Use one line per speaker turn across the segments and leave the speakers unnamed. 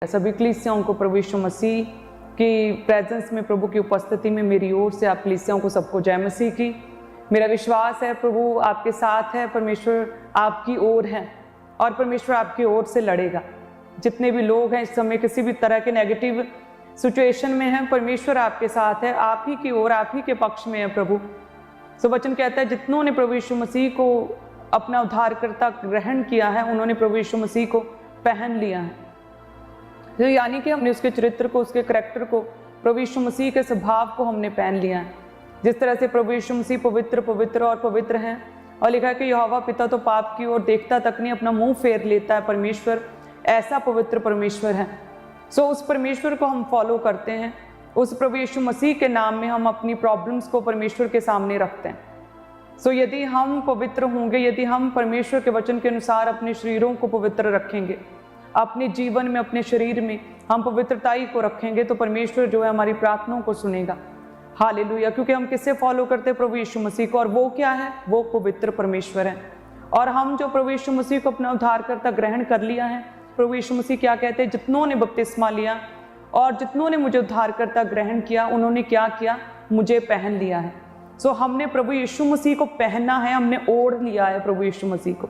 सभी कलीसियाओं को प्रभु यीशु मसीह की प्रेजेंस में, प्रभु की उपस्थिति में मेरी ओर से आप कलीसियाओं को सबको जय मसीह की। मेरा विश्वास है प्रभु आपके साथ है, परमेश्वर आपकी ओर है और परमेश्वर आपकी ओर से लड़ेगा। जितने भी लोग हैं इस समय किसी भी तरह के नेगेटिव सिचुएशन में हैं, परमेश्वर आपके साथ है, आप ही की ओर, आप ही के पक्ष में है प्रभु। सो वचन कहता है जितनों ने प्रभु यीशु मसीह को अपना उद्धारकर्ता ग्रहण किया है उन्होंने प्रभु यीशु मसीह को पहन लिया है। तो यानी कि हमने उसके चरित्र को, उसके करैक्टर को, प्रभु यीशु मसीह के स्वभाव को हमने पहन लिया है। जिस तरह से प्रभु यीशु मसीह पवित्र पवित्र और पवित्र हैं, और लिखा है कि यहोवा पिता तो पाप की ओर देखता तक नहीं, अपना मुंह फेर लेता है, परमेश्वर ऐसा पवित्र परमेश्वर है। सो उस परमेश्वर को हम फॉलो करते हैं, उस प्रभु यीशु मसीह के नाम में हम अपनी प्रॉब्लम्स को परमेश्वर के सामने रखते हैं। सो यदि हम पवित्र होंगे, यदि हम परमेश्वर के वचन के अनुसार अपने शरीरों को पवित्र रखेंगे, अपने जीवन में, अपने शरीर में हम पवित्रताई को रखेंगे, तो परमेश्वर जो है हमारी प्रार्थनाओं को सुनेगा। हालेलुया। क्योंकि हम किससे फॉलो करते हैं? प्रभु यीशु मसीह को, और वो क्या है? वो पवित्र परमेश्वर है। और हम जो प्रभु यीशु मसीह को अपना उद्धारकर्ता ग्रहण कर लिया है, प्रभु यीशु मसीह क्या कहते हैं? जितनों ने बपतिस्मा लिया और जितनों ने मुझे उद्धारकर्ता ग्रहण किया उन्होंने क्या किया? मुझे पहन लिया है। सो हमने प्रभु यीशु मसीह को पहना है, हमने ओढ़ लिया है, प्रभु यीशु मसीह को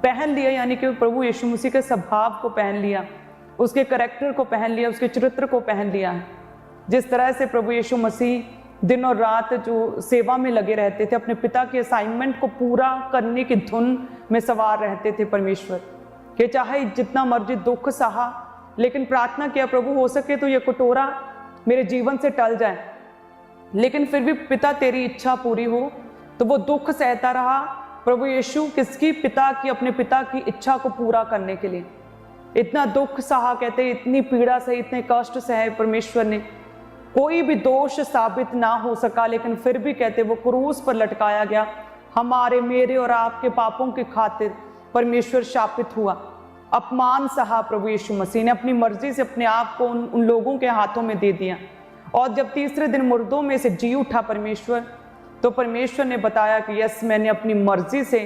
पहन लिया, यानी कि प्रभु यीशु मसीह के स्वभाव को पहन लिया, उसके करैक्टर को पहन लिया, उसके चरित्र को पहन लिया है। जिस तरह से प्रभु यीशु मसीह दिन और रात जो सेवा में लगे रहते थे, अपने पिता के असाइनमेंट को पूरा करने की धुन में सवार रहते थे परमेश्वर, कि चाहे जितना मर्जी दुख सहा, लेकिन प्रार्थना किया प्रभु हो सके तो ये कटोरा मेरे जीवन से टल जाए, लेकिन फिर भी पिता तेरी इच्छा पूरी हो। तो वो दुख सहता रहा प्रभु यीशु, किसकी? पिता की, अपने पिता की इच्छा को पूरा करने के लिए इतना दुख सहा, कहते हैं इतनी पीड़ा सही, इतने कष्ट सहे परमेश्वर ने, कोई भी दोष साबित ना हो सका, लेकिन फिर भी कहते वो क्रूस पर लटकाया गया, हमारे, मेरे और आपके पापों की खातिर परमेश्वर शापित हुआ, अपमान सहा प्रभु यीशु मसीह ने, अपनी मर्जी से अपने आप को उन लोगों के हाथों में दे दिया। और जब तीसरे दिन मुर्दों में से जी उठा परमेश्वर, तो परमेश्वर ने बताया कि यस, मैंने अपनी मर्जी से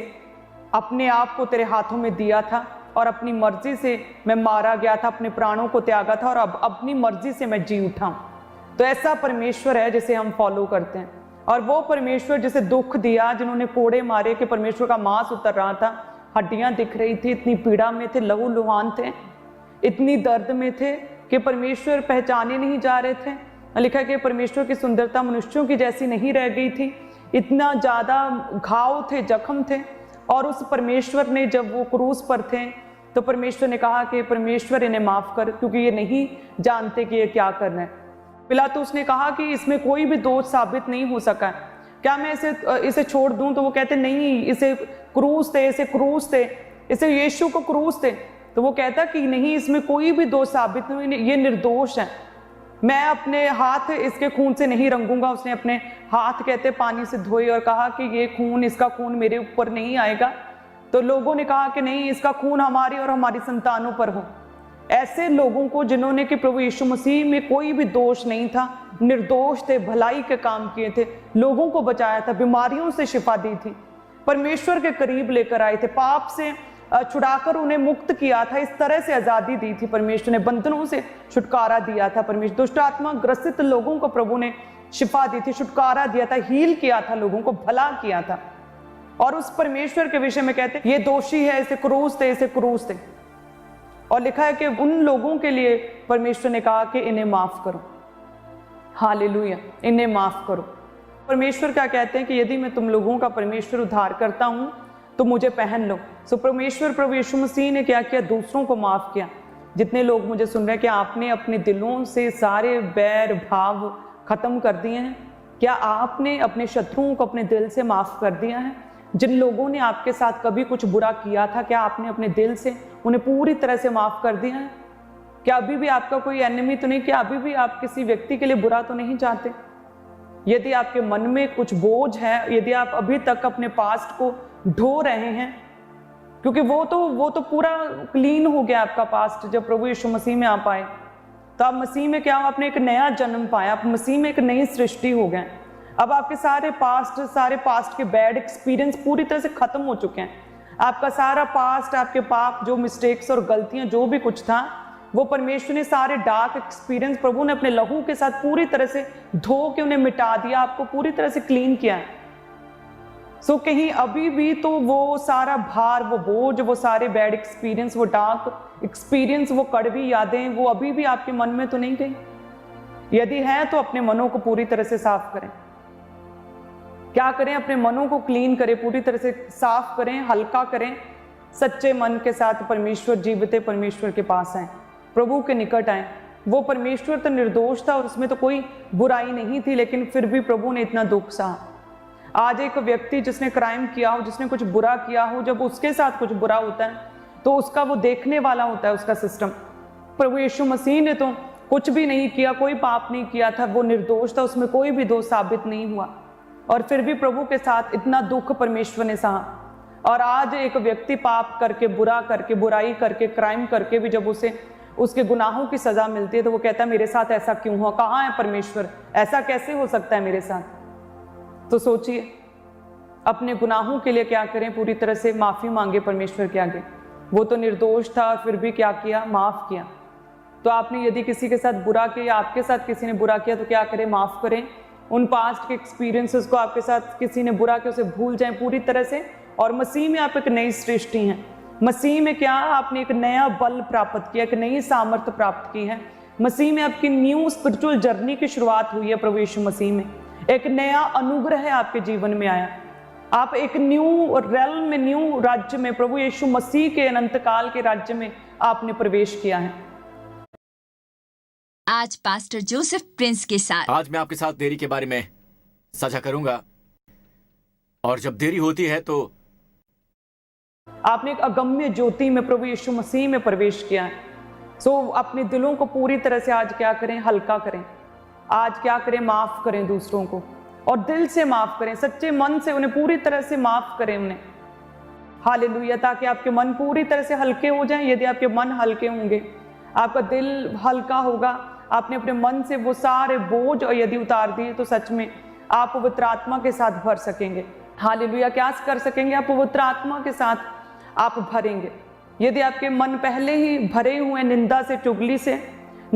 अपने आप को तेरे हाथों में दिया था और अपनी मर्जी से मैं मारा गया था, अपने प्राणों को त्यागा था और अब अपनी मर्जी से मैं जी उठा हूं। तो ऐसा परमेश्वर है जिसे हम फॉलो करते हैं। और वो परमेश्वर जिसे दुख दिया, जिन्होंने कोड़े मारे कि परमेश्वर का मांस उतर रहा था, हड्डियां दिख रही थी, इतनी पीड़ा में थे, लहू लुहान थे, इतनी दर्द में थे कि परमेश्वर पहचाने नहीं जा रहे थे। लिखा है कि परमेश्वर की सुंदरता मनुष्यों की जैसी नहीं रह गई थी, इतना ज़्यादा घाव थे, जख्म थे। और उस परमेश्वर ने जब वो क्रूस पर थे तो परमेश्वर ने कहा कि परमेश्वर इन्हें माफ़ कर, क्योंकि ये नहीं जानते कि ये क्या करना है। पिलातुस ने कहा कि इसमें कोई भी दोष साबित नहीं हो सका, क्या मैं इसे छोड़ दूं? तो वो कहते नहीं, इसे क्रूस थे, इसे क्रूस थे, इसे यीशु को क्रूस थे। तो वो कहता कि नहीं, इसमें कोई भी दोष साबित नहीं, ये निर्दोष है, मैं अपने हाथ इसके खून से नहीं रंगूंगा। उसने अपने हाथ कहते पानी से धोए और कहा कि ये खून, इसका खून मेरे ऊपर नहीं आएगा। तो लोगों ने कहा कि नहीं, इसका खून हमारी और हमारी संतानों पर हो। ऐसे लोगों को जिन्होंने कि प्रभु यीशु मसीह में कोई भी दोष नहीं था, निर्दोष थे, भलाई के काम किए थे, लोगों को बचाया था, बीमारियों से शिफा दी थी, परमेश्वर के करीब लेकर आए थे, पाप से छुड़ाकर उन्हें मुक्त किया था, इस तरह से आज़ादी दी थी परमेश्वर ने, बंधनों से छुटकारा दिया था परमेश्वर, दुष्ट आत्मा ग्रसित लोगों को प्रभु ने शिफा दी थी, छुटकारा दिया था, हील किया था, लोगों को भला किया था। और उस परमेश्वर के विषय में कहते ये दोषी है, इसे क्रूस थे, इसे क्रूस थे। और लिखा है कि उन लोगों के लिए परमेश्वर ने कहा कि इन्हें माफ करो। हालेलुया, इन्हें माफ करो। परमेश्वर क्या कहते हैं कि यदि मैं तुम लोगों का परमेश्वर उद्धार करता हूं तो मुझे पहन लो। सो परमेश्वर प्रभु यीशु मसीह ने क्या किया? दूसरों को माफ किया। जितने लोग मुझे सुन रहे हैं, कि आपने अपने दिलों से सारे बैर भाव खत्म कर दिए हैं? क्या आपने अपने शत्रुओं को अपने दिल से माफ कर दिया है? जिन लोगों ने आपके साथ कभी कुछ बुरा किया था, क्या आपने अपने दिल से उन्हें पूरी तरह से माफ कर दिया है? क्या अभी भी आपका कोई एनिमी तो नहीं? क्या अभी भी आप किसी व्यक्ति के लिए बुरा तो नहीं चाहते? यदि आपके मन में कुछ बोझ है, यदि आप अभी तक अपने पास्ट को ढो रहे हैं, क्योंकि वो तो पूरा क्लीन हो गया आपका पास्ट जब प्रभु यीशु मसीह में आप आए। तो आप मसीह में क्या हो? आपने एक नया जन्म पाया, आप मसीह में एक नई सृष्टि हो गए। अब आपके सारे पास्ट के बैड एक्सपीरियंस पूरी तरह से खत्म हो चुके हैं। आपका सारा पास्ट, आपके पाप, जो मिस्टेक्स और गलतियां, जो भी कुछ था, वो परमेश्वर ने सारे डार्क एक्सपीरियंस प्रभु ने अपने लहू के साथ पूरी तरह से धो के उन्हें मिटा दिया, आपको पूरी तरह से क्लीन किया है। सो कहीं अभी भी तो वो सारा भार, वो बोझ, वो सारे बैड एक्सपीरियंस, वो डार्क एक्सपीरियंस, वो कड़वी यादें, वो अभी भी आपके मन में तो नहीं गई? यदि है तो अपने मनों को पूरी तरह से साफ करें। क्या करें? अपने मनों को क्लीन करें, पूरी तरह से साफ करें, हल्का करें। सच्चे मन के साथ परमेश्वर, जीवते परमेश्वर के पास आए, प्रभु के निकट आए। वो परमेश्वर तो निर्दोष था और उसमें तो कोई बुराई नहीं थी, लेकिन फिर भी प्रभु ने इतना दुख सहा। आज एक व्यक्ति जिसने क्राइम किया हो, जिसने कुछ बुरा किया हो, जब उसके साथ कुछ बुरा होता है तो उसका वो देखने वाला होता है उसका सिस्टम। प्रभु यीशु मसीह ने तो कुछ भी नहीं किया, कोई पाप नहीं किया था, वो निर्दोष था, उसमें कोई भी दोष साबित नहीं हुआ, और फिर भी प्रभु के साथ इतना दुख परमेश्वर ने सहा। और आज एक व्यक्ति पाप करके, बुरा करके, बुराई करके, क्राइम करके भी जब उसे उसके गुनाहों की सजा मिलती है तो वो कहता है मेरे साथ ऐसा क्यों हुआ, कहाँ है परमेश्वर, ऐसा कैसे हो सकता है मेरे साथ। तो सोचिए, अपने गुनाहों के लिए क्या करें? पूरी तरह से माफी मांगे परमेश्वर के आगे। वो तो निर्दोष था और फिर भी क्या किया? माफ किया। तो आपने यदि किसी के साथ बुरा किया या आपके साथ किसी ने बुरा किया तो क्या करें? माफ करें। उन पास्ट के एक्सपीरियंसेस को, आपके साथ किसी ने बुरा किया उसे भूल जाएं पूरी तरह से, और मसीह में आप एक नई सृष्टि हैं। मसीह में क्या? आपने एक नया बल प्राप्त किया, एक नई सामर्थ्य प्राप्त की है। मसीह में आपकी न्यू स्पिरिचुअल जर्नी की शुरुआत हुई है। प्रभु यीशु मसीह में एक नया अनुग्रह आपके जीवन में आया। आप एक न्यू रेल्म में, न्यू राज्य में, प्रभु यीशु मसीह के अनंत काल के राज्य में आपने प्रवेश किया है।
आज पास्टर जोसेफ प्रिंस के साथ,
आज मैं आपके साथ देरी के बारे में साझा करूंगा, और जब देरी होती है तो
आपने एक अगम्य ज्योति में, प्रभु यीशु मसीह में प्रवेश किया है। सो अपने दिलों को पूरी तरह से आज क्या करें? हल्का करें। आज क्या करें? माफ करें दूसरों को, और दिल से माफ करें, सच्चे मन से उन्हें पूरी तरह से माफ करें उन्हें। हालेलुया। ताकि आपके मन पूरी तरह से हल्के हो जाएं। यदि आपके मन हल्के होंगे, आपका दिल हल्का होगा, आपने अपने मन से वो सारे बोझ और यदि उतार दिए तो सच में आप पवित्र आत्मा के साथ भर सकेंगे। हालेलुया। क्या कर सकेंगे? आप पवित्र आत्मा के साथ आप भरेंगे। यदि आपके मन पहले ही भरे हुए निंदा से, चुगली से,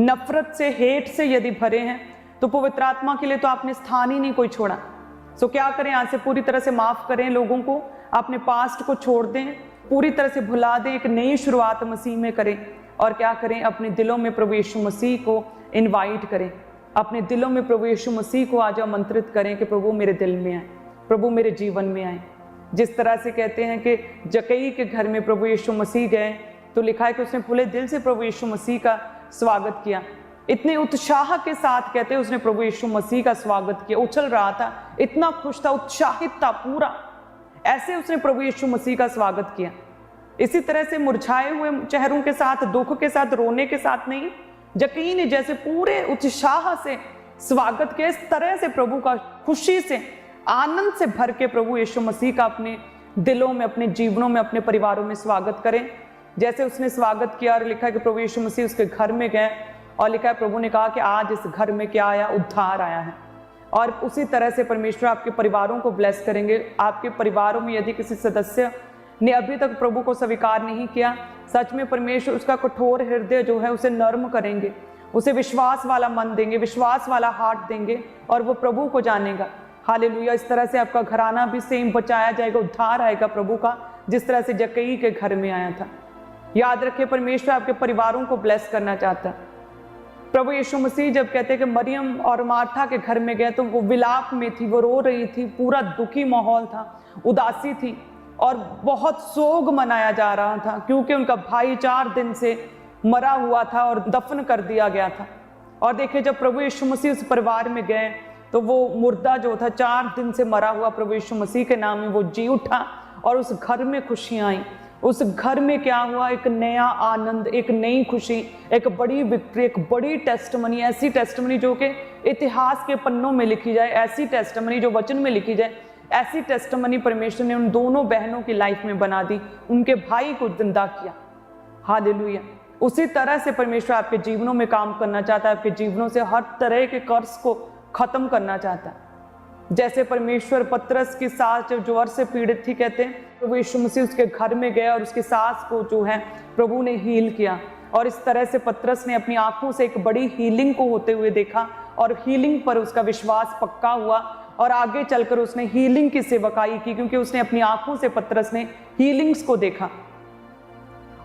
नफरत से, हेट से यदि भरे हैं तो पवित्र आत्मा के लिए तो आपने स्थान ही नहीं कोई छोड़ा। सो क्या करें? आज से पूरी तरह से माफ करें लोगों को, अपने पास्ट को छोड़ दें, पूरी तरह से भुला दें, एक नई शुरुआत मसीह में करें। और क्या करें? अपने दिलों में प्रभु यीशु मसीह को इनवाइट करें। अपने दिलों में प्रभु यीशु मसीह को आज आमंत्रित करें कि प्रभु मेरे दिल में आए, प्रभु मेरे जीवन में आए। जिस तरह से कहते हैं कि जक्कई के घर में प्रभु यीशु मसीह गए तो लिखा है कि उसने पूरे दिल से प्रभु यीशु मसीह का स्वागत किया। इतने उत्साह के साथ कहते हैं उसने प्रभु यीशु मसीह का स्वागत किया, उछल रहा था, इतना खुश था, उत्साहित था पूरा, ऐसे उसने प्रभु यीशु मसीह का स्वागत किया। इसी तरह से मुरझाए हुए चेहरों के साथ, दुख के साथ, रोने के साथ नहीं, जक्कई ने जैसे पूरे उत्साह से स्वागत किया, इस तरह से प्रभु का खुशी से, आनंद से भर के प्रभु यीशु मसीह का अपने दिलों में, अपने जीवनों में, अपने परिवारों में स्वागत करें। जैसे उसने स्वागत किया और लिखा है कि प्रभु यीशु मसीह उसके घर में गए और लिखा है प्रभु ने कहा कि आज इस घर में क्या आया? उद्धार आया है। और उसी तरह से परमेश्वर आपके परिवारों को ब्लेस करेंगे। आपके परिवारों में यदि किसी सदस्य ने अभी तक प्रभु को स्वीकार नहीं किया, सच में परमेश्वर उसका कठोर हृदय जो है उसे नर्म करेंगे, उसे विश्वास वाला मन देंगे, विश्वास वाला हार्ट देंगे, और वो प्रभु को जानेगा। हालेलुया। इस तरह से आपका घराना भी सेम बचाया जाएगा, उद्धार आएगा प्रभु का, जिस तरह से जक्कई के घर में आया था। याद रखिए, परमेश्वर आपके परिवारों को ब्लेस करना चाहता है। प्रभु यीशु मसीह जब कहते हैं कि मरियम और मार्था के घर में गए तो वो विलाप में थी, वो रो रही थी, पूरा दुखी माहौल था, उदासी थी, और बहुत सोग मनाया जा रहा था क्योंकि उनका भाई 4 दिन से मरा हुआ था और दफन कर दिया गया था। और देखिए, जब प्रभु यीशु मसीह उस परिवार में गए तो वो मुर्दा जो था 4 दिन से मरा हुआ प्रभु यीशु मसीह के नाम में वो जी उठा, और उस घर में खुशियां आई। उस घर में क्या हुआ? एक नया आनंद, एक नई खुशी, एक बड़ी विक्ट्री, एक बड़ी टेस्टमनी, ऐसी टेस्टमनी जो कि इतिहास के पन्नों में लिखी जाए, ऐसी टेस्टमनी जो वचन में लिखी जाए, ऐसी टेस्टमनी परमेश्वर ने उन दोनों बहनों की लाइफ में बना दी, उनके भाई को जिंदा किया। हालेलुया। उसी तरह से परमेश्वर आपके जीवनों में काम करना चाहता है, आपके जीवनों से हर तरह के कर्ज को खत्म करना चाहता है। जैसे परमेश्वर पतरस की सास जो ज्वर से पीड़ित थी, कहते हैं प्रभु यीशु मसीह उसके घर में गया और उसकी सास को जो है प्रभु ने हील किया। और इस तरह से पतरस ने अपनी आंखों से एक बड़ी हीलिंग को होते हुए देखा और हीलिंग पर उसका विश्वास पक्का हुआ और आगे चलकर उसने हीलिंग की सेवकाई की, क्योंकि उसने अपनी आंखों से पतरस ने हीलिंग्स को देखा।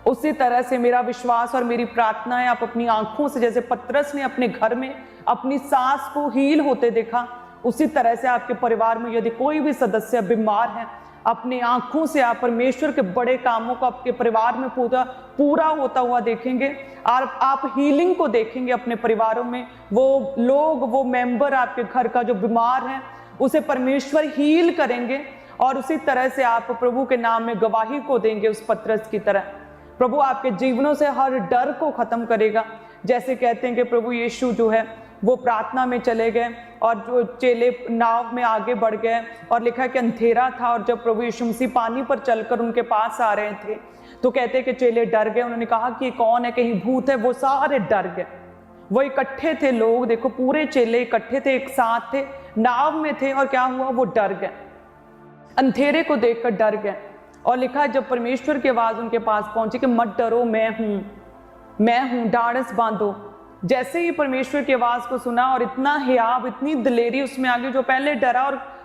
उसी तरह से मेरा विश्वास और मेरी प्रार्थना है, आप अपनी आंखों से, जैसे पतरस ने अपने घर में अपनी सास को हील होते देखा, उसी तरह से आपके परिवार में यदि कोई भी सदस्य बीमार है, अपनी आंखों से आप परमेश्वर के बड़े कामों को आपके परिवार में पूरा होता हुआ देखेंगे और आप हीलिंग को देखेंगे अपने परिवारों में। वो लोग, वो मेंबर आपके घर का जो बीमार है, उसे परमेश्वर हील करेंगे और उसी तरह से आप प्रभु के नाम में गवाही को देंगे उस पतरस की तरह। प्रभु आपके जीवनों से हर डर को खत्म करेगा। जैसे कहते हैं कि प्रभु यीशु जो है वो प्रार्थना में चले गए और जो चेले नाव में आगे बढ़ गए और लिखा कि अंधेरा था, और जब प्रभु यीशु मसीह पानी पर चलकर उनके पास आ रहे थे तो कहते हैं कि चेले डर गए। उन्होंने कहा कि कौन है, कहीं भूत है। वो सारे डर गए। वो इकट्ठे थे लोग, देखो पूरे चेले इकट्ठे थे, एक साथ थे, नाव में थे, और क्या हुआ, वो डर गए, अंधेरे को देखकर डर गए। और लिखा जब परमेश्वर की आवाज उनके पास पहुंची कि मत डरो, मैं हूं, ढाढ़स बांधो। जैसे ही परमेश्वर की आवाज को सुना और इतना हियाव, इतनी दिलेरी उसमें आ गई, जो पहले डरा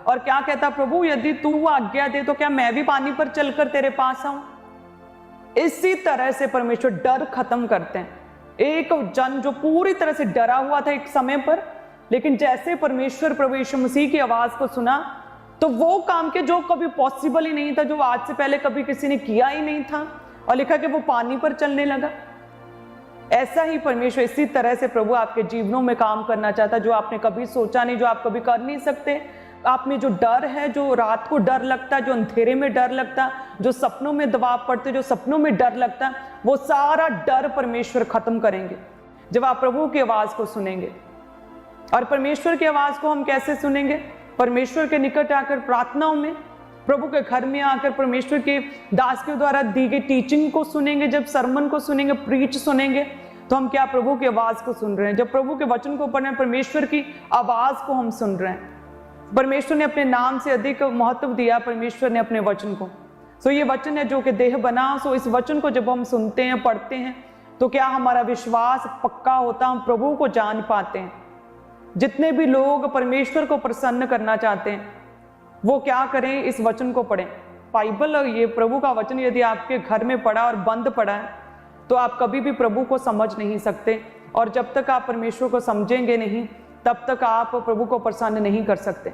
और क्या कहता, प्रभु यदि तू आज्ञा दे तो क्या मैं भी पानी पर चलकर तेरे पास आऊं। इसी तरह से परमेश्वर डर खत्म करते हैं। एक जन जो पूरी तरह से डरा हुआ था एक समय पर, लेकिन जैसे परमेश्वर प्रभु यीशु मसीह की आवाज को सुना तो वो काम के जो कभी पॉसिबल ही नहीं था, जो आज से पहले कभी किसी ने किया ही नहीं था, और लिखा कि वो पानी पर चलने लगा। ऐसा ही परमेश्वर इसी तरह से प्रभु आपके जीवनों में काम करना चाहता, जो आपने कभी सोचा नहीं, जो आप कभी कर नहीं सकते। आप में जो डर है, जो रात को डर लगता, जो अंधेरे में डर लगता, जो सपनों में दबाव पड़ते, जो सपनों में डर लगता, वो सारा डर परमेश्वर खत्म करेंगे जब आप प्रभु की आवाज को सुनेंगे। और परमेश्वर की आवाज को हम कैसे सुनेंगे? परमेश्वर के निकट आकर प्रार्थनाओं में, प्रभु के घर में आकर परमेश्वर के दास के द्वारा दी गई टीचिंग को सुनेंगे। जब सरमन को सुनेंगे, प्रीच सुनेंगे, तो हम क्या प्रभु की आवाज को सुन रहे हैं। जब प्रभु के वचन को पढ़ रहे हैं, परमेश्वर की आवाज को हम सुन रहे हैं। परमेश्वर ने अपने नाम से अधिक महत्व दिया परमेश्वर ने अपने वचन को। सो ये वचन है जो कि देह बना। सो इस वचन को जब हम सुनते हैं, पढ़ते हैं, तो क्या हमारा विश्वास पक्का होता, हम प्रभु को जान पाते हैं। जितने भी लोग परमेश्वर को प्रसन्न करना चाहते हैं वो क्या करें, इस वचन को पढ़ें। बाइबल और ये प्रभु का वचन यदि आपके घर में पड़ा और बंद पड़ा है तो आप कभी भी प्रभु को समझ नहीं सकते, और जब तक आप परमेश्वर को समझेंगे नहीं तब तक आप प्रभु को प्रसन्न नहीं कर सकते।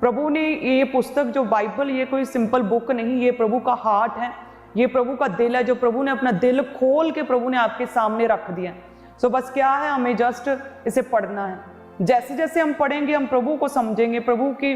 प्रभु ने ये पुस्तक जो बाइबल, ये कोई सिंपल बुक नहीं, ये प्रभु का हार्ट है, ये प्रभु का दिल है, जो प्रभु ने अपना दिल खोल के प्रभु ने आपके सामने रख दिया। सो बस क्या है, हमें जस्ट इसे पढ़ना है। जैसे जैसे हम पढ़ेंगे हम प्रभु को समझेंगे, प्रभु की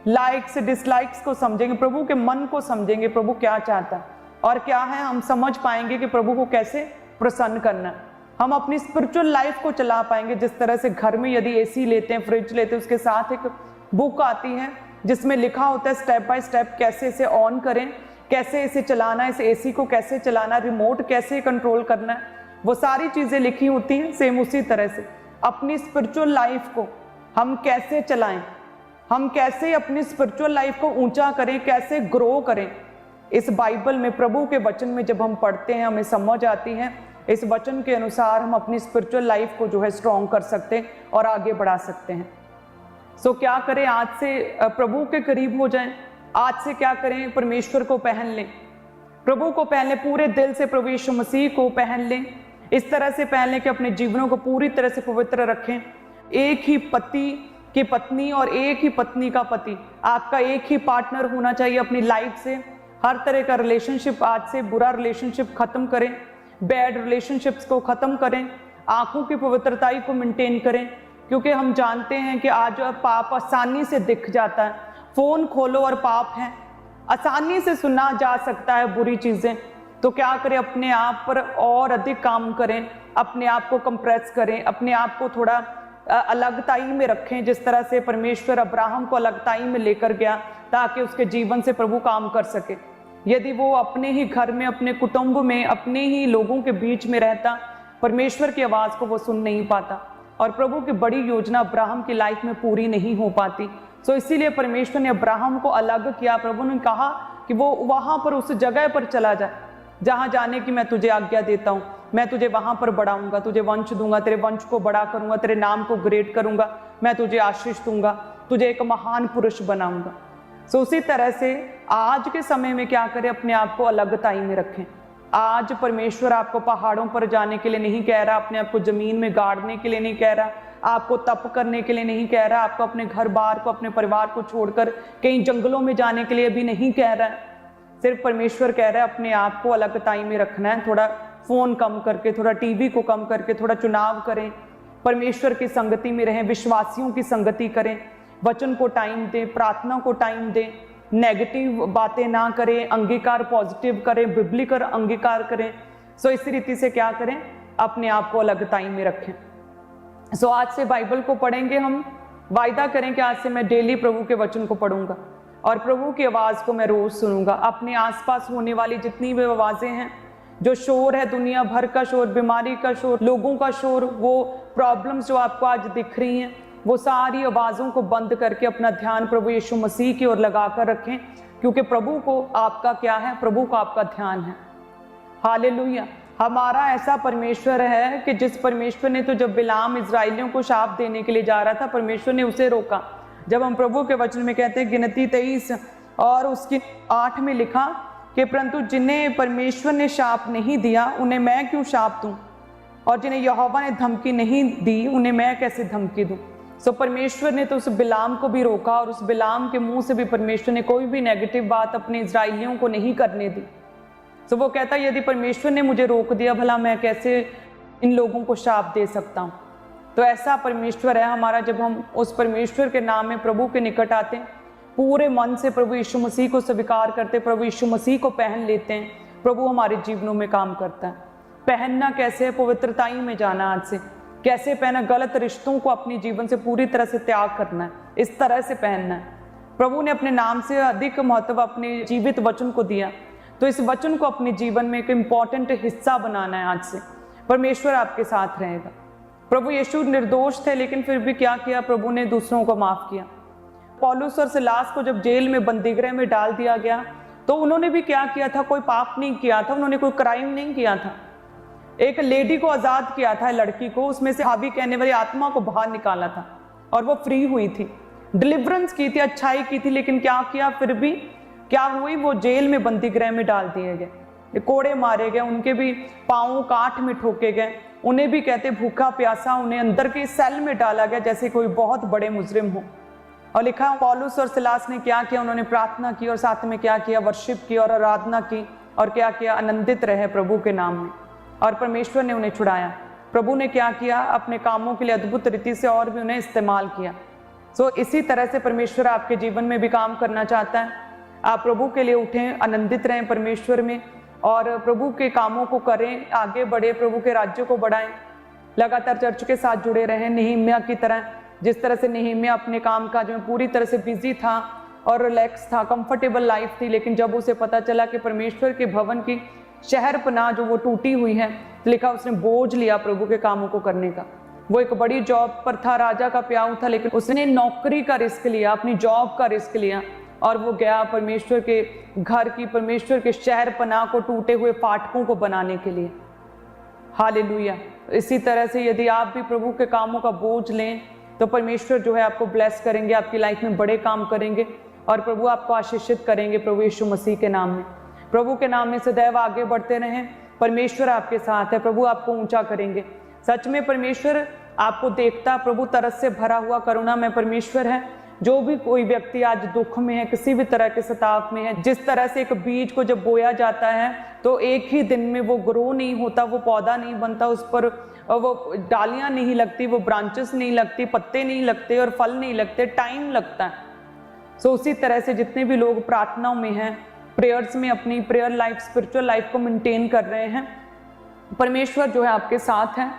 लाइक्स डिसलाइक्स को समझेंगे, प्रभु के मन को समझेंगे, प्रभु क्या चाहता है और क्या है, हम समझ पाएंगे कि प्रभु को कैसे प्रसन्न करना है। हम अपनी स्पिरिचुअल लाइफ को चला पाएंगे। जिस तरह से घर में यदि एसी लेते हैं, फ्रिज लेते हैं, उसके साथ एक बुक आती है जिसमें लिखा होता है स्टेप बाय स्टेप कैसे इसे ऑन करें, कैसे इसे चलाना है, इस एसी को कैसे चलाना, रिमोट कैसे कंट्रोल करना है, वो सारी चीजें लिखी होती हैं। सेम उसी तरह से अपनी स्पिरिचुअल लाइफ को हम कैसे चलाएं, हम कैसे अपनी स्पिरिचुअल लाइफ को ऊंचा करें, कैसे ग्रो करें, इस बाइबल में प्रभु के वचन में जब हम पढ़ते हैं हमें समझ आती है। इस वचन के अनुसार हम अपनी स्पिरिचुअल लाइफ को जो है स्ट्रॉन्ग कर सकते हैं और आगे बढ़ा सकते हैं। सो क्या करें, आज से प्रभु के करीब हो जाएं। आज से क्या करें, परमेश्वर को पहन लें, प्रभु को पहन लें, पूरे दिल से प्रभु यीशु मसीह को पहन लें। इस तरह से पहन लें कि अपने जीवनों को पूरी तरह से पवित्र रखें। एक ही पति की पत्नी और एक ही पत्नी का पति, आपका एक ही पार्टनर होना चाहिए अपनी लाइफ से। हर तरह का रिलेशनशिप, आज से बुरा रिलेशनशिप खत्म करें, बैड रिलेशनशिप्स को खत्म करें, आंखों की पवित्रताई को मेंटेन करें, क्योंकि हम जानते हैं कि आज पाप आसानी से दिख जाता है। फोन खोलो और पाप है, आसानी से सुना जा सकता है बुरी चीजें। तो क्या करें, अपने आप पर और अधिक काम करें, अपने आप को कंप्रेस करें, अपने आप को थोड़ा अलगताई में रखें। जिस तरह से परमेश्वर अब्राहम को अलगताई में लेकर गया ताकि उसके जीवन से प्रभु काम कर सके। यदि वो अपने ही घर में, अपने कुटुंब में, अपने ही लोगों के बीच में रहता, परमेश्वर की आवाज को वो सुन नहीं पाता और प्रभु की बड़ी योजना अब्राहम की लाइफ में पूरी नहीं हो पाती। सो इसीलिए परमेश्वर ने अब्राहम को अलग किया। प्रभु ने कहा कि वो वहां पर उस जगह पर चला जाए जहां जाने की मैं तुझे आज्ञा देता हूं। मैं तुझे वहां पर बढ़ाऊंगा, तुझे वंश दूंगा, तेरे वंश को बड़ा करूंगा, तेरे नाम को ग्रेट करूंगा, मैं तुझे आशीष दूंगा, तुझे एक महान पुरुष बनाऊंगा। सो उसी तरह से आज के समय में क्या करें, अपने आप को अलगताई में रखें। आज परमेश्वर आपको पहाड़ों पर जाने के लिए नहीं कह रहा, अपने आप को जमीन में गाड़ने के लिए नहीं कह रहा, आपको तप करने के लिए नहीं कह रहा, आपको अपने घर बार को, अपने परिवार को छोड़कर कहीं जंगलों में जाने के लिए भी नहीं कह रहा है। सिर्फ परमेश्वर कह रहा है अपने आप को अलगताई में रखना है, थोड़ा फोन कम करके, थोड़ा टीवी को कम करके, थोड़ा चुनाव करें, परमेश्वर की संगति में रहें, विश्वासियों की संगति करें, वचन को टाइम दें, प्रार्थना को टाइम दें, नेगेटिव बातें ना करें, अंगीकार पॉजिटिव करें, बिब्लिकल अंगीकार करें। सो इसी रीति से क्या करें, अपने आप को अलगताई में रखें। सो आज से बाइबल को पढ़ेंगे, हम वायदा करें कि आज से मैं डेली प्रभु के वचन को पढ़ूंगा और प्रभु की आवाज़ को मैं रोज सुनूंगा। अपने आसपास होने वाली जितनी भी आवाज़ें हैं, जो शोर है, दुनिया भर का शोर, बीमारी का शोर, लोगों का शोर, वो प्रॉब्लम्स जो आपको आज दिख रही हैं, वो सारी आवाज़ों को बंद करके अपना ध्यान प्रभु यीशु मसीह की ओर लगा कर रखें, क्योंकि प्रभु को आपका क्या है, प्रभु को आपका ध्यान है। हालेलुया। हमारा ऐसा परमेश्वर है कि जिस परमेश्वर ने तो जब बिलाम इजराइलियों को शाप देने के लिए जा रहा था, परमेश्वर ने उसे रोका। जब हम प्रभु के वचन में कहते हैं गिनती 23 और उसकी 8 में लिखा कि परंतु जिन्हें परमेश्वर ने शाप नहीं दिया उन्हें मैं क्यों शाप दूं, और जिन्हें यहोवा ने धमकी नहीं दी उन्हें मैं कैसे धमकी दूं। सो परमेश्वर ने तो उस बिलाम को भी रोका और उस बिलाम के मुंह से भी परमेश्वर ने कोई भी नेगेटिव बात अपने इजराइलियों को नहीं करने दी। सो वो कहता है यदि परमेश्वर ने मुझे रोक दिया, भला मैं कैसे इन लोगों को शाप दे सकता हूँ। तो ऐसा परमेश्वर है हमारा। जब हम उस परमेश्वर के नाम में प्रभु के निकट आते हैं, पूरे मन से प्रभु यीशु मसीह को स्वीकार करते, प्रभु यीशु मसीह को पहन लेते हैं, प्रभु हमारे जीवनों में काम करता है। पहनना कैसे है, पवित्रताई में जाना। आज से कैसे पहना, गलत रिश्तों को अपने जीवन से पूरी तरह से त्याग करना है, इस तरह से पहनना है। प्रभु ने अपने नाम से अधिक महत्व अपने जीवित वचन को दिया, तो इस वचन को अपने जीवन में एक इम्पॉर्टेंट हिस्सा बनाना है। आज से परमेश्वर आपके साथ रहेगा। प्रभु यीशु निर्दोष थे, लेकिन फिर भी क्या किया, प्रभु ने दूसरों को माफ किया। पौलुस और सिलास को जब जेल में, बंदीगृह में डाल दिया गया, तो उन्होंने भी क्या किया था, कोई पाप नहीं किया था, उन्होंने कोई क्राइम नहीं किया था। एक लेडी को आजाद किया था, लड़की को, उसमें से हावी कहने वाली आत्मा को बाहर निकाला था और वो फ्री हुई थी, डिलीवरेंस की थी, अच्छाई की थी। लेकिन क्या किया, फिर भी क्या हुई, वो जेल में, बंदीगृह में डाल दिए गए, कोड़े मारे गए, उनके भी पाँव काठ में ठोके गए, उन्हें भी कहते भूखा प्यासा, उन्हें अंदर के सेल में डाला गया जैसे कोई बहुत बड़े मुजरिम हो। और लिखा पौलुस और सिलास ने क्या किया, उन्होंने प्रार्थना की और साथ में क्या किया, वर्शिप की और आराधना की और क्या किया, आनंदित रहे प्रभु के नाम में, और परमेश्वर ने उन्हें छुड़ाया। प्रभु ने क्या किया, अपने कामों के लिए अद्भुत रीति से और भी उन्हें इस्तेमाल किया। सो इसी तरह से परमेश्वर आपके जीवन में भी काम करना चाहता है। आप प्रभु के लिए उठें, आनंदित रहें परमेश्वर में और प्रभु के कामों को करें, आगे बढ़े, प्रभु के राज्य को बढ़ाएं, लगातार चर्च के साथ जुड़े रहें। नेहम्याह की तरह, जिस तरह से नेहम्याह अपने काम काज में पूरी तरह से बिजी था और रिलैक्स था, कंफर्टेबल लाइफ थी, लेकिन जब उसे पता चला कि परमेश्वर के भवन की शहर पनाह जो वो टूटी हुई है, तो लिखा उसने बोझ लिया प्रभु के कामों को करने का। वो एक बड़ी जॉब पर था, राजा का प्याऊ था, लेकिन उसने नौकरी का रिस्क लिया, अपनी जॉब का रिस्क लिया और वो गया परमेश्वर के घर की, परमेश्वर के शहर पनाह को, टूटे हुए फाटकों को बनाने के लिए। हालेलुया। इसी तरह से यदि आप भी प्रभु के कामों का बोझ लें तो परमेश्वर जो है आपको ब्लेस करेंगे, आपकी लाइफ में बड़े काम करेंगे और प्रभु आपको आशीषित करेंगे प्रभु यीशु मसीह के नाम में। प्रभु के नाम में सदैव आगे बढ़ते रहें, परमेश्वर आपके साथ है, प्रभु आपको ऊंचा करेंगे। सच में परमेश्वर आपको देखता, प्रभु तरस से भरा हुआ करुणा में परमेश्वर है। जो भी कोई व्यक्ति आज दुख में है, किसी भी तरह के सताव में है, जिस तरह से एक बीज को जब बोया जाता है तो एक ही दिन में वो ग्रो नहीं होता, वो पौधा नहीं बनता, उस पर वो डालियां नहीं लगती, वो ब्रांचेस नहीं लगती, पत्ते नहीं लगते और फल नहीं लगते, टाइम लगता है। सो उसी तरह से जितने भी लोग प्रार्थनाओं में हैं, प्रेयर्स में अपनी प्रेयर लाइफ, स्पिरिचुअल लाइफ को मेंटेन कर रहे हैं, परमेश्वर जो है आपके साथ है।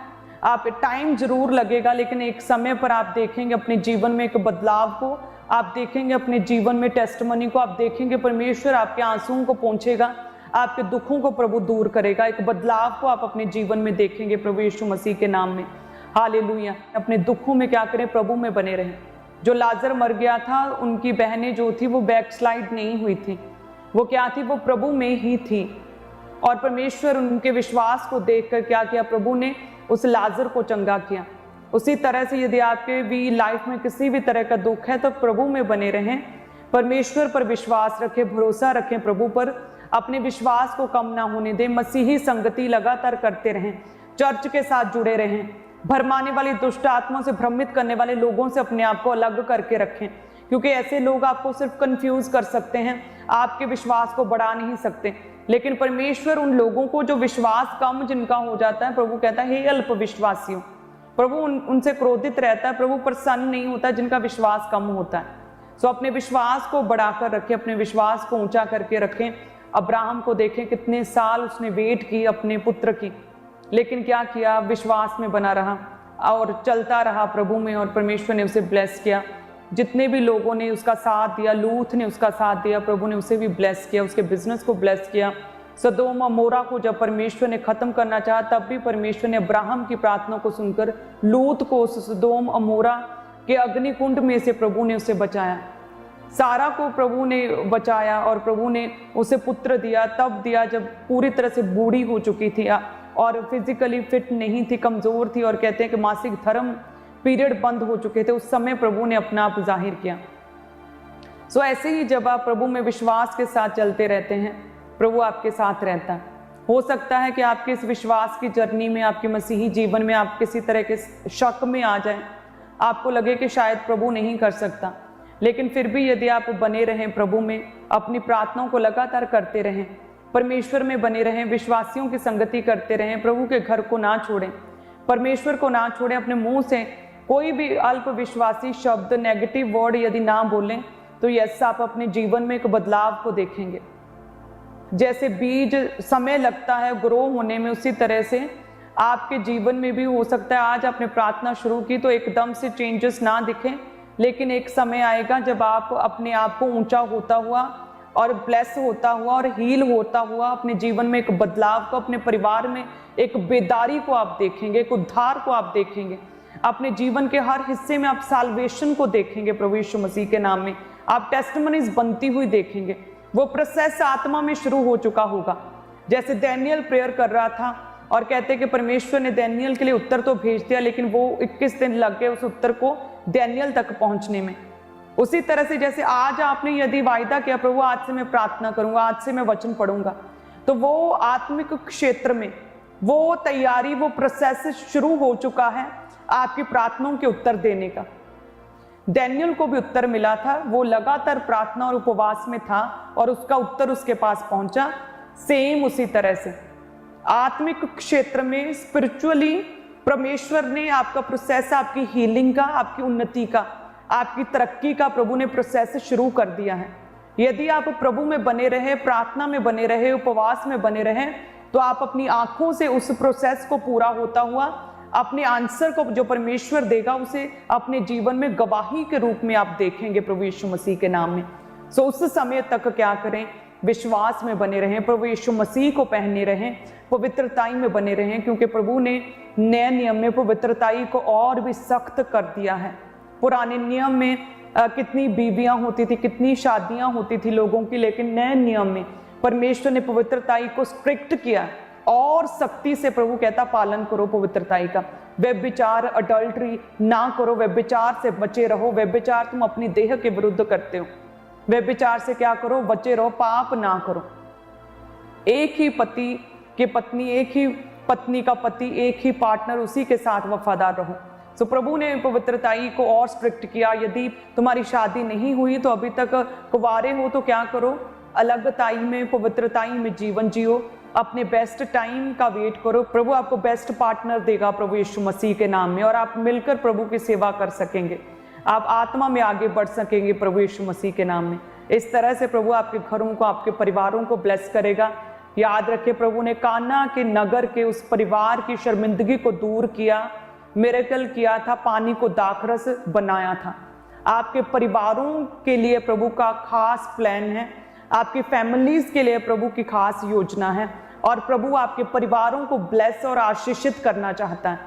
आप टाइम जरूर लगेगा, लेकिन एक समय पर आप देखेंगे अपने जीवन में एक बदलाव को, आप देखेंगे अपने जीवन में टेस्टमनी को, आप देखेंगे परमेश्वर आपके आंसुओं को पोंछेगा, आपके दुखों को प्रभु दूर करेगा, एक बदलाव को आप अपने जीवन में देखेंगे प्रभु यीशु मसीह के नाम में। हालेलुया। अपने दुखों में क्या करें, प्रभु में बने रहें। जो लाजर मर गया था, उनकी बहनें जो थी वो बैकस्लाइड नहीं हुई थी, वो क्या थी, वो प्रभु में ही थी। और परमेश्वर उनके विश्वास को देखकर क्या किया, प्रभु ने उस लाजर को चंगा किया। उसी तरह से यदि आपके भी लाइफ में किसी भी तरह का दुख है तो प्रभु में बने रहें, परमेश्वर पर विश्वास रखें, भरोसा रखें, प्रभु पर अपने विश्वास को कम ना होने दें। मसीही संगति लगातार करते रहें, चर्च के साथ जुड़े रहें, भरमाने वाली दुष्ट आत्माओं से, भ्रमित करने वाले लोगों से अपने आप को अलग करके रखें, क्योंकि ऐसे लोग आपको सिर्फ कंफ्यूज कर सकते हैं, आपके विश्वास को बढ़ा नहीं सकते। लेकिन परमेश्वर उन लोगों को जो विश्वास कम जिनका हो जाता है, प्रभु कहता है हे अल्प विश्वासियों, प्रभु उनसे क्रोधित रहता है, प्रभु प्रसन्न नहीं होता जिनका विश्वास कम होता है। सो अपने विश्वास को बढ़ाकर रखें, अपने विश्वास को ऊंचा करके रखें। अब्राहम को देखें, कितने साल उसने वेट की अपने पुत्र की, लेकिन क्या किया, विश्वास में बना रहा और चलता रहा प्रभु में, और परमेश्वर ने उसे ब्लेस किया। जितने भी लोगों ने उसका साथ दिया, लूत ने उसका साथ दिया, प्रभु ने उसे भी ब्लेस किया, उसके बिजनेस को ब्लेस किया। सदोम अमोरा को जब परमेश्वर ने खत्म करना चाहा, तब भी परमेश्वर ने अब्राहम की प्रार्थना को सुनकर लूत को उस सदोम अमोरा के अग्निकुंड में से प्रभु ने उसे बचाया। सारा को प्रभु ने बचाया और प्रभु ने उसे पुत्र दिया, तब दिया जब पूरी तरह से बूढ़ी हो चुकी थी और फिजिकली फिट नहीं थी, कमजोर थी, और कहते हैं कि मासिक धर्म पीरियड बंद हो चुके थे। उस समय प्रभु ने अपना आप जाहिर किया। सो ऐसे ही जब आप प्रभु में विश्वास के साथ चलते रहते हैं, प्रभु आपके साथ रहता है। हो सकता है कि आपके इस विश्वास की जर्नी में, आपके मसीही जीवन में आप किसी तरह के शक में आ जाएं, आपको लगे कि शायद प्रभु नहीं कर सकता, लेकिन फिर भी यदि आप बने रहें प्रभु में, अपनी प्रार्थनाओं को लगातार करते रहें, परमेश्वर में बने रहें, विश्वासियों की संगति करते रहें, प्रभु के घर को ना छोड़ें, परमेश्वर को ना छोड़ें, अपने मुंह से कोई भी अल्प विश्वासी शब्द, नेगेटिव वर्ड यदि ना बोलें, तो यस आप अपने जीवन में एक बदलाव को देखेंगे। जैसे बीज समय लगता है ग्रो होने में, उसी तरह से आपके जीवन में भी हो सकता है आज आपने प्रार्थना शुरू की तो एकदम से चेंजेस ना दिखें, लेकिन एक समय आएगा जब आप अपने आप को ऊंचा होता हुआ और ब्लेस होता हुआ और हील होता हुआ अपने जीवन में एक बदलाव को, अपने परिवार में एक बेदारी को आप देखेंगे, एक उद्धार को आप देखेंगे, अपने जीवन के हर हिस्से में आप साल्वेशन को देखेंगे। प्रभु यीशु मसीह के नाम में आप टेस्टिमनीज बनती हुई देखेंगे। वो प्रोसेस आत्मा में शुरू हो चुका होगा। जैसे डैनियल प्रेयर कर रहा था और कहते कि परमेश्वर ने डैनियल के लिए उत्तर तो भेज दिया, लेकिन वो 21 दिन लग गए उस उत्तर को डैनियल तक पहुंचने में। उसी तरह से जैसे आज आपने यदि वायदा किया, प्रभु आज से मैं प्रार्थना करूंगा, आज से मैं वचन पढ़ूंगा, तो वो आत्मिक क्षेत्र में वो तैयारी, वो प्रोसेस शुरू हो चुका है आपकी प्रार्थनाओं के उत्तर देने का। डैनियल को भी उत्तर मिला था, वो लगातार प्रार्थना और उपवास में था और उसका उत्तर उसके पास पहुंचा। सेम उसी तरह से आत्मिक क्षेत्र में स्पिरिचुअली परमेश्वर ने आपका प्रोसेस, आपकी हीलिंग का, आपकी उन्नति का, आपकी तरक्की का प्रभु ने प्रोसेस शुरू कर दिया है। यदि आप प्रभु में बने रहे, प्रार्थना में बने रहे, उपवास में बने रहे, तो आप अपनी आंखों से उस प्रोसेस को पूरा होता हुआ, अपने आंसर को जो परमेश्वर देगा उसे अपने जीवन में गवाही के रूप में आप देखेंगे प्रभु यीशु मसीह के नाम में। सो उस समय तक क्या करें, विश्वास में बने रहें, प्रभु यीशु मसीह को पहने रहें, पवित्रताई में बने रहें, क्योंकि प्रभु ने नए नियम में पवित्रताई को और भी सख्त कर दिया है। पुराने नियम में कितनी बीवियां होती थी, कितनी शादियां होती थी लोगों की, लेकिन नए नियम में परमेश्वर ने पवित्रताई को स्ट्रिक्ट किया और सख्ती से प्रभु कहता पालन करो पवित्रताई का। व्यभिचार, अडल्ट्री ना करो, व्यभिचार से बचे रहो। व्यभिचार तुम अपनी देह के विरुद्ध करते हो, व्यभिचार से क्या करो, बचे रहो, पाप ना करो। एक ही पति की पत्नी, एक ही पत्नी का पति, एक ही पार्टनर, उसी के साथ वफादार रहो। तो प्रभु ने पवित्रताई को और स्ट्रिक्ट किया। यदि तुम्हारी शादी नहीं हुई तो अभी तक कुंवारे हो तो क्या करो, अलगताई में, पवित्रताई में जीवन जियो, अपने बेस्ट टाइम का वेट करो। प्रभु आपको बेस्ट पार्टनर देगा प्रभु यीशु मसीह के नाम में, और आप मिलकर प्रभु की सेवा कर सकेंगे, आप आत्मा में आगे बढ़ सकेंगे प्रभु यीशु मसीह के नाम में। इस तरह से प्रभु आपके घरों को, आपके परिवारों को ब्लेस करेगा। याद रखिए, प्रभु ने काना के नगर के उस परिवार की शर्मिंदगी को दूर किया, मिरेकल किया था, पानी को दाखरस बनाया था। आपके परिवारों के लिए प्रभु का खास प्लान है, आपकी फैमिलीज के लिए प्रभु की खास योजना है, और प्रभु आपके परिवारों को ब्लेस और आशीषित करना चाहता है।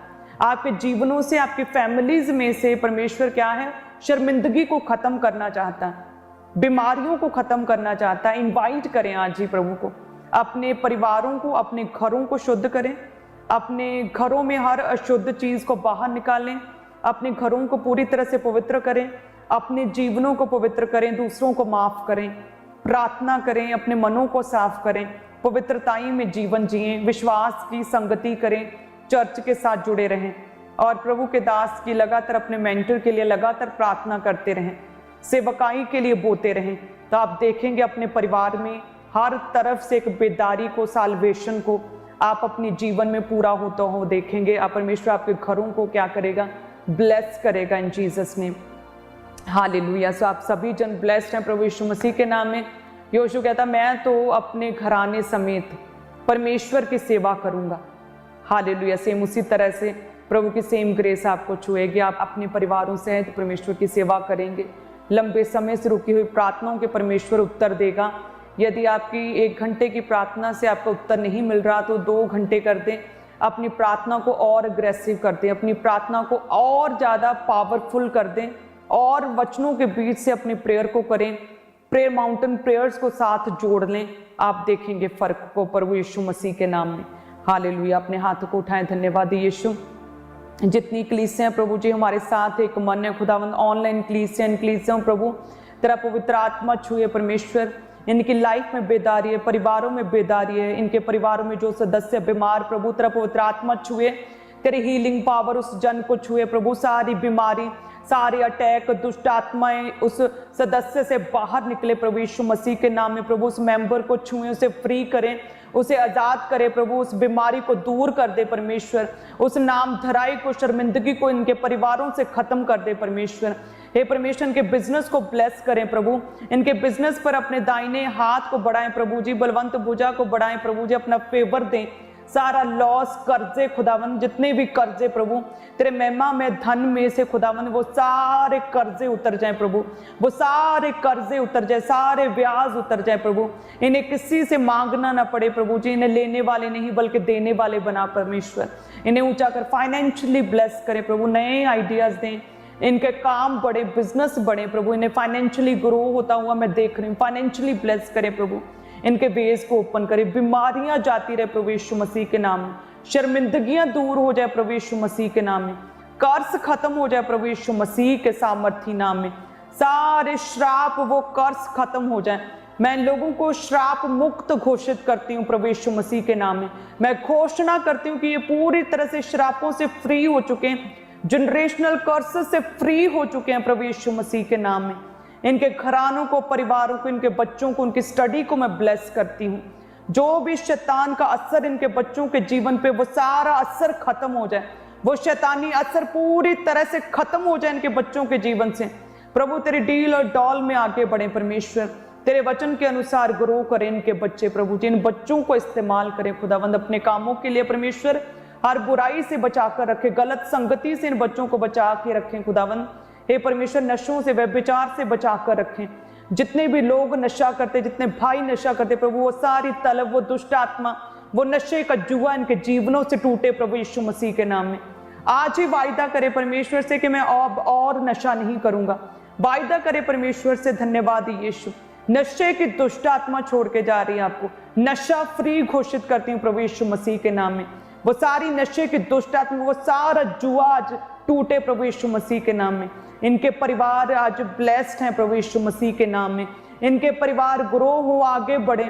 आपके जीवनों से, आपकी फैमिलीज में से परमेश्वर क्या है, शर्मिंदगी को खत्म करना चाहता है, बीमारियों को खत्म करना चाहता है। इनवाइट करें आज ही प्रभु को, अपने परिवारों को, अपने घरों को शुद्ध करें, अपने घरों में हर अशुद्ध चीज को बाहर निकालें, अपने घरों को पूरी तरह से पवित्र करें, अपने जीवनों को पवित्र करें, दूसरों को माफ करें, प्रार्थना करें, अपने मनों को साफ करें, पवित्रताई में जीवन जिएं, विश्वास की संगति करें, चर्च के साथ जुड़े रहें और प्रभु के दास की लगातार अपने मेंटर के लिए लगातार प्रार्थना करते रहें, सेवकाई के लिए बोते रहें। तो आप देखेंगे अपने परिवार में हर तरफ से एक बेदारी को, साल्वेशन को आप अपने जीवन में पूरा होता हो देखेंगे। आप परमेश्वर आपके घरों को क्या करेगा, ब्लेस करेगा इन जीसस नेम। हालेलुया। सो आप सभी जन ब्लेस्ड हैं प्रभु यीशु मसीह के नाम में। योशु कहता मैं तो अपने घराने समेत परमेश्वर की सेवा करूंगा। हालेलुया। सेम उसी तरह से प्रभु की सेम ग्रेस आपको छुएगी। आप अपने परिवारों से हैं तो परमेश्वर की सेवा करेंगे। लंबे समय से रुकी हुई प्रार्थनाओं के परमेश्वर उत्तर देगा। यदि आपकी 1 घंटे की प्रार्थना से आपका उत्तर नहीं मिल रहा तो 2 घंटे कर दें। अपनी प्रार्थना को और अग्रेसिव कर दें, अपनी प्रार्थना को और ज़्यादा पावरफुल कर दें और वचनों के बीच से अपनी प्रेयर को करें। प्रेयर माउंटेन प्रेयर्स को साथ जोड़ लें, आप देखेंगे फर्क को प्रभु यीशु मसीह के नाम में। हालेलुया। अपने हाथों को उठाएं। धन्यवाद यीशु। जितनी कलीसियां प्रभु जी हमारे साथ एक मन है खुदावंद, ऑनलाइन कलीसियां प्रभु तेरा पवित्र आत्मा छुए परमेश्वर। इनकी लाइफ में बेदारी है, परिवारों में बेदारी है, इनके परिवारों में जो सदस्य बीमार प्रभु तेरा पवित्र आत्मा छुए, तेरी हीलिंग पावर उस जन को छुए प्रभु। सारी बीमारी, सारे अटैक, दुष्ट आत्माएं उस सदस्य से बाहर निकले प्रभु यीशु मसीह के नाम में। प्रभु उस मेंबर को छुए, उसे फ्री करें, उसे आजाद करे प्रभु। उस बीमारी को दूर कर दे परमेश्वर। उस नाम धराई को, शर्मिंदगी को इनके परिवारों से खत्म कर दे परमेश्वर। हे परमेश्वर इनके बिजनेस को ब्लेस करें प्रभु। इनके बिजनेस पर अपने दाहिने हाथ को बढ़ाएं प्रभु जी, बलवंत भुजा को बढ़ाएं प्रभु जी, अपना फेवर दें। सारा लॉस, कर्जे खुदावन, जितने भी कर्जे प्रभु तेरे महिमा में धन में से खुदावन वो सारे कर्जे उतर जाए प्रभु, वो सारे कर्जे उतर जाए, सारे ब्याज उतर जाए प्रभु। इन्हें किसी से मांगना ना पड़े प्रभु जी। इन्हें लेने वाले नहीं बल्कि देने वाले बना परमेश्वर। इन्हें ऊंचा कर फाइनेंशियली ब्लेस करें प्रभु। नए आइडियाज दें, इनके काम बढ़े, बिजनेस बढ़े प्रभु। इन्हें फाइनेंशियली ग्रो होता हुआ मैं देख रही हूँ। फाइनेंशियली ब्लेस करें प्रभु। इनके वेज को ओपन करे, बीमारियां जाती रहे प्रभु यीशु मसीह के नाम में। शर्मिंदगियां दूर हो जाए प्रभु यीशु मसीह के नाम में। कर्ज खत्म हो जाए प्रभु यीशु मसीह के सामर्थी नाम में। सारे श्राप, वो कर्ज खत्म हो जाए। मैं इन लोगों को श्राप मुक्त घोषित करती हूँ प्रभु यीशु मसीह के नाम में। मैं घोषणा करती हूँ कि ये पूरी तरह से श्रापों से फ्री हो चुके हैं, जनरेशनल कर्ज से फ्री हो चुके हैं प्रभु यीशु मसीह के नाम में। इनके घरानों को, परिवारों को, इनके बच्चों को, उनकी स्टडी को मैं ब्लेस करती हूँ। जो भी शैतान का असर इनके बच्चों के जीवन पे, वो सारा असर खत्म हो जाए। वो शैतानी असर पूरी तरह से खत्म हो जाए इनके बच्चों के जीवन से प्रभु। तेरी डील और डॉल में आगे बढ़े परमेश्वर। तेरे वचन के अनुसार ग्रो करें इनके बच्चे प्रभु जी। इन बच्चों को इस्तेमाल करें खुदावंद अपने कामों के लिए परमेश्वर। हर बुराई से बचा कर रखें, गलत संगति से इन बच्चों को बचा के रखें खुदावंद। हे परमेश्वर, नशों से, व्यभिचार से बचा कर रखें। जितने भी लोग नशा करते, जितने भाई नशा करते प्रभु, वो सारी तलब, वो दुष्ट आत्मा, वो नशे का जुआ इनके जीवनों से टूटे प्रभु यीशु मसीह के नाम में। आज ही वायदा करे परमेश्वर से कि मैं अब और नशा नहीं करूंगा। वायदा करे परमेश्वर से। धन्यवाद यीशु। नशे की दुष्ट आत्मा छोड़ के जा रही है आपको। नशा फ्री घोषित करती हूँ प्रभु यीशु मसीह के नाम में। वो सारी नशे की दुष्ट आत्मा, वो सारा जुआ आज टूटे प्रभु यीशु मसीह के नाम में। इनके परिवार आज ब्लेस्ड हैं प्रभु यीशु मसीह के नाम में। इनके परिवार ग्रो हो, आगे बढ़े।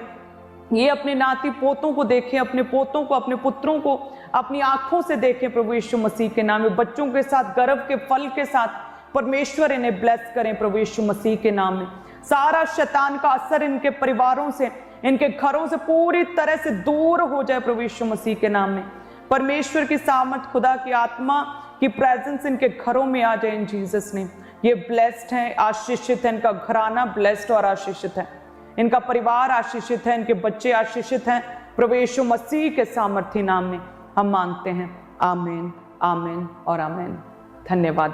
ये अपने नाती पोतों को देखें, अपने पोतों को, अपने पुत्रों को अपनी आंखों से देखें प्रभु यीशु मसीह के नाम में। बच्चों के साथ, गर्भ के फल के साथ परमेश्वर इन्हें ब्लेस करें प्रभु यीशु मसीह के नाम में। सारा शैतान का असर इनके परिवारों से, इनके घरों से पूरी तरह से दूर हो जाए प्रभु यीशु मसीह के नाम में। परमेश्वर की सामर्थ, खुदा की आत्मा की प्रेजेंस इनके घरों में आ जाए इन जीसस ने। ये ब्लेस्ड हैं, आशीषित है। इनका घराना ब्लेस्ड और आशीषित है। इनका परिवार आशीषित है। इनके बच्चे आशीषित हैं प्रभु यीशु मसीह के सामर्थी नाम में हम मांगते हैं। आमीन, आमीन और आमीन। धन्यवाद।